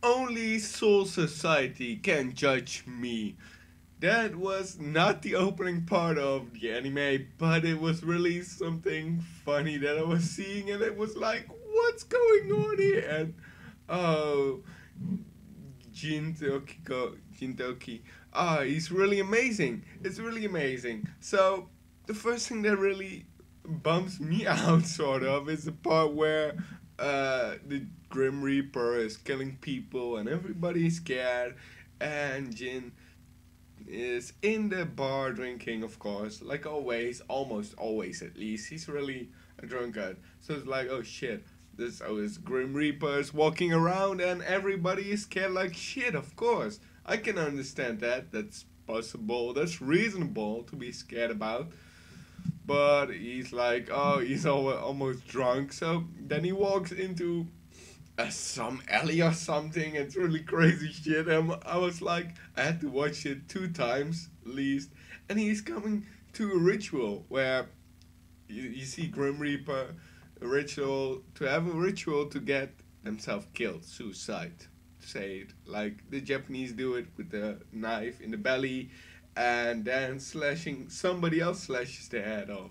only Soul Society can judge me. That was not the opening part of the anime, but it was really something funny that I was seeing, and it was like, what's going on here? And oh, Jintoki, he's really amazing. It's really amazing. So the first thing that really bums me out, sort of, is the part where the Grim Reaper is killing people, and everybody's scared, and Jin is in the bar drinking, of course, like always, almost always at least. He's really a drunkard. So it's like, oh shit, this Grim Reaper is walking around and everybody is scared like shit, of course. I can understand that. That's possible. That's reasonable to be scared about. But he's like, oh, he's almost drunk. So then he walks into some alley or something. It's really crazy shit. And I was like, I had to watch it 2 times at least. And he's coming to a ritual where you see Grim Reaper, a ritual to have a ritual to get themselves killed, suicide. Say it like the Japanese do it with the knife in the belly, and then slashing somebody else slashes their head off.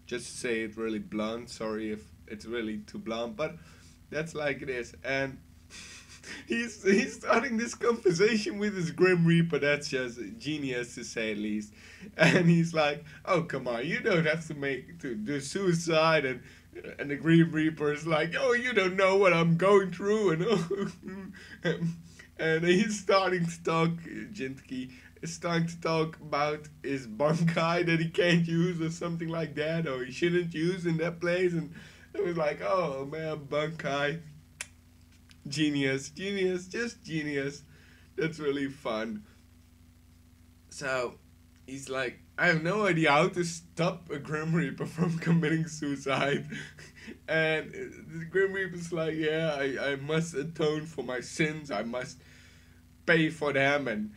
Just to say it really blunt. Sorry if it's really too blunt, but that's like it is. And he's starting this conversation with his Grim Reaper. That's just genius to say at least. And he's like, "Oh come on, you don't have to do suicide." And the Grim Reaper is like, "Oh, you don't know what I'm going through," and he's starting to talk. Jinki is starting to talk about his bankai that he can't use or something like that, or he shouldn't use in that place. And it was like, "Oh man, bankai." Genius, genius, just genius. That's really fun. So he's like, I have no idea how to stop a Grim Reaper from committing suicide. And the Grim Reaper's like, yeah, I must atone for my sins. I must pay for them. And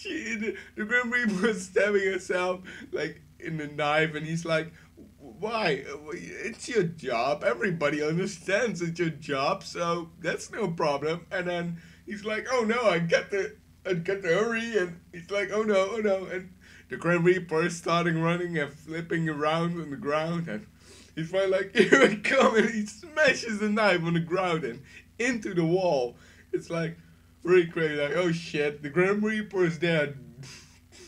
the Grim Reaper is stabbing herself like in the knife, and he's like, why? It's your job. Everybody understands it's your job, so that's no problem. And then he's like, oh no, I got to hurry. And he's like, oh no. And the Grim Reaper is starting running and flipping around on the ground. And he's finally like, here I come. And he smashes the knife on the ground and into the wall. It's like really crazy. Like, oh shit, the Grim Reaper is there.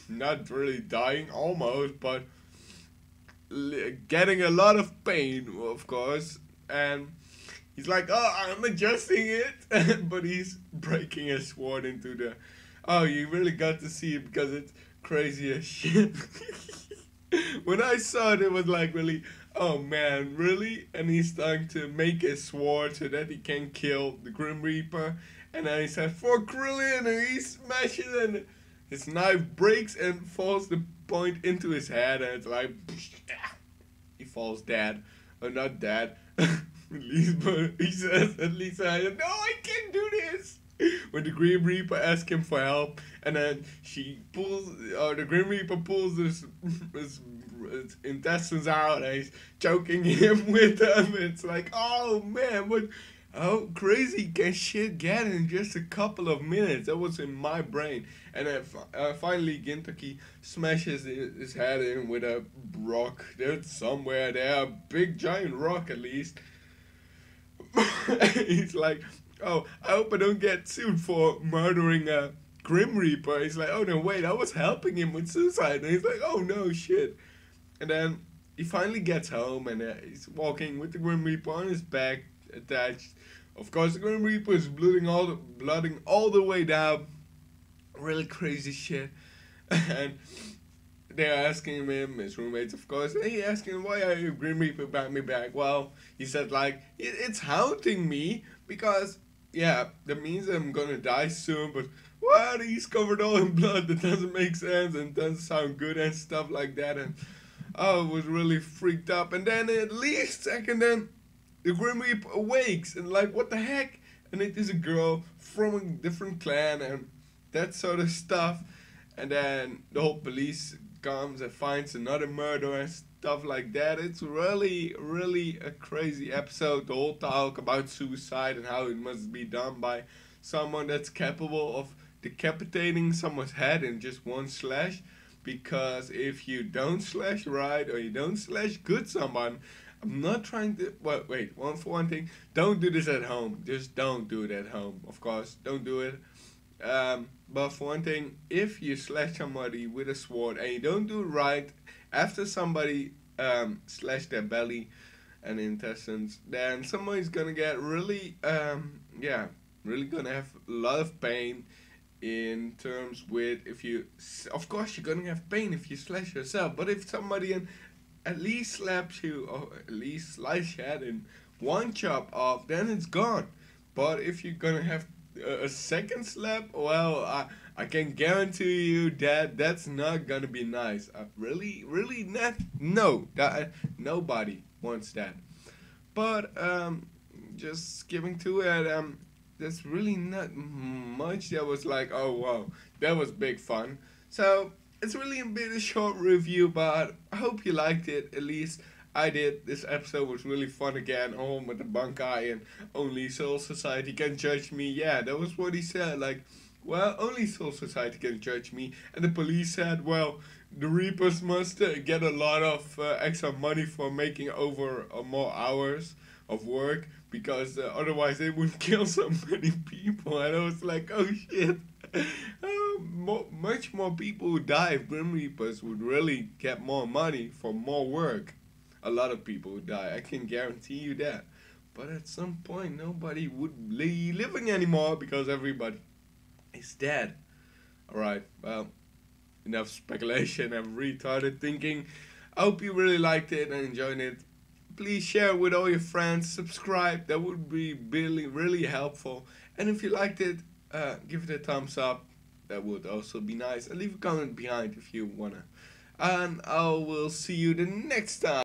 Not really dying, almost, but getting a lot of pain, of course. And he's like, oh, I'm adjusting it. But he's breaking his sword into the... Oh, you really got to see it because it's crazy as shit. When I saw it, it was like really, oh man, really? And he's starting to make his sword so that he can kill the Grim Reaper. And then he says, for Krillin, and he smashes it, and his knife breaks and falls the point into his head, and it's like, he falls dead. Or not dead. At least, but he says, at least no, I can't do this. When the Grim Reaper asks him for help, and then the Grim Reaper pulls his intestines out, and he's choking him with them. It's like, oh man, how crazy can shit get in just a couple of minutes? That was in my brain. And then finally, Gintoki smashes his head in with a rock. There's somewhere there, a big giant rock at least. He's like, oh, I hope I don't get sued for murdering a Grim Reaper. He's like, oh no, wait, I was helping him with suicide. And he's like, oh no, shit. And then he finally gets home, and he's walking with the Grim Reaper on his back attached. Of course, the Grim Reaper is blooding all the way down. Really crazy shit. And they're asking him, his roommates, of course, hey, asking him, why are you Grim Reaper brought me back? Well, he said, like, it's haunting me because, yeah, that means I'm gonna die soon, but what? He's covered all in blood. That doesn't make sense and doesn't sound good and stuff like that. And I was really freaked up. And then at least second, then the Grim Reaper awakes and like, what the heck? And it is a girl from a different clan and that sort of stuff. And then the whole police comes and finds another murderer stuff like that. It's really, really a crazy episode. The whole talk about suicide and how it must be done by someone that's capable of decapitating someone's head in just one slash. Because if you don't slash right or you don't slash good someone, I'm not trying to. Well, wait, for one thing, don't do this at home. Just don't do it at home. Of course, don't do it. But for one thing, if you slash somebody with a sword and you don't do it right after somebody slash their belly and intestines, then somebody's gonna get really, really gonna have a lot of pain in terms with if you, of course you're gonna have pain if you slash yourself, but if somebody at least slaps you or at least slice your head in one chop off, then it's gone. But if you're gonna have a second slap, well, I can guarantee you that that's not gonna be nice. Really not. No, nobody wants that. But just skipping to it, there's really not much that was like, oh wow, that was big fun. So it's really a bit of short review, but I hope you liked it. At least I did. This episode was really fun again. Home with the Bankai and only Soul Society can judge me. Yeah, that was what he said. Like, well, only Soul Society can judge me. And the police said, well, the Reapers must get a lot of extra money for making over more hours of work because otherwise they would kill so many people. And I was like, oh shit. Much more people would die if Grim Reapers would really get more money for more work. A lot of people would die, I can guarantee you that. But at some point, nobody would be living anymore because everybody is dead. Alright, well, enough speculation and retarded thinking. I hope you really liked it and enjoyed it. Please share it with all your friends, subscribe, that would be really, really helpful. And if you liked it, give it a thumbs up, that would also be nice. And leave a comment behind if you wanna. And I will see you the next time.